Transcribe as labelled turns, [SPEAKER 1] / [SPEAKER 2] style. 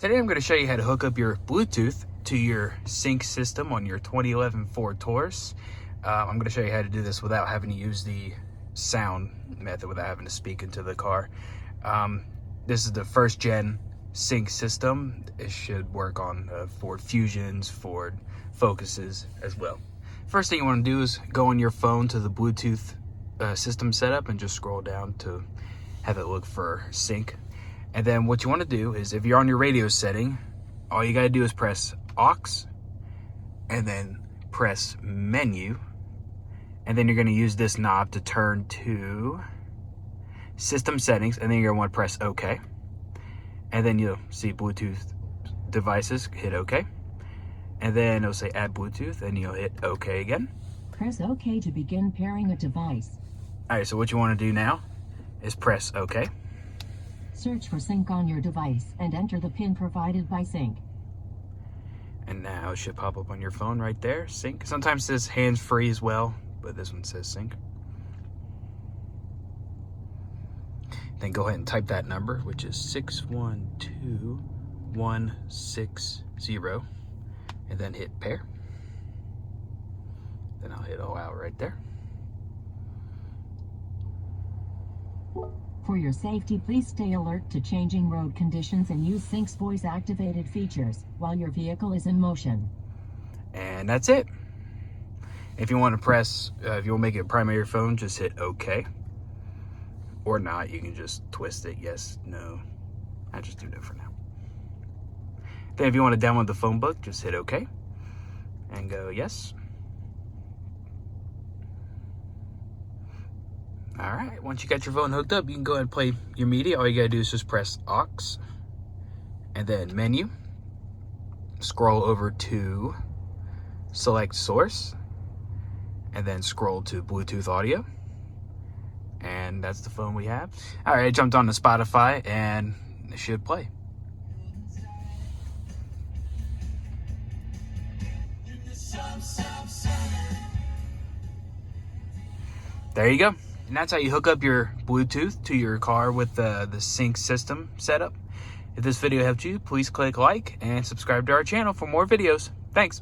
[SPEAKER 1] Today I'm going to show you how to hook up your Bluetooth to your sync system on your 2011 Ford Taurus. I'm going to show you how to do this without having to use the sound method, without having to speak into the car. This is the first gen sync system. It should work on Ford Fusions, Ford Focuses as well. First thing you want to do is go on your phone to the Bluetooth system setup and just scroll down to have it look for sync. And then what you want to do is, if you're on your radio setting, all you got to do is press aux and then press menu. And then you're going to use this knob to turn to system settings. And then you're going to want to press OK. And then you'll see Bluetooth devices, hit OK. And then it'll say add Bluetooth and you'll hit OK again.
[SPEAKER 2] Press OK to begin pairing a device.
[SPEAKER 1] All right, so what you want to do now is press OK.
[SPEAKER 2] Search for sync on your device and enter the PIN provided by sync.
[SPEAKER 1] And now it should pop up on your phone right there, sync. Sometimes it says hands-free as well, but this one says sync. Then go ahead and type that number, which is 612160, and then hit pair. Then I'll hit allow right there.
[SPEAKER 2] For your safety, please stay alert to changing road conditions and use Sync's voice-activated features while your vehicle is in motion.
[SPEAKER 1] And that's it. If you want to press, if you want to make it primary phone, just hit OK. Or not, you can just twist it, yes, no. I just do that for now. Then if you want to download the phone book, just hit OK. And go yes. All right, once you got your phone hooked up, you can go ahead and play your media. All you gotta do is just press aux and then menu, scroll over to select source, and then scroll to Bluetooth audio. And that's the phone we have. All right, I jumped on to Spotify and it should play. There you go. And that's how you hook up your Bluetooth to your car with the sync system setup. If this video helped you, please click like and subscribe to our channel for more videos. Thanks.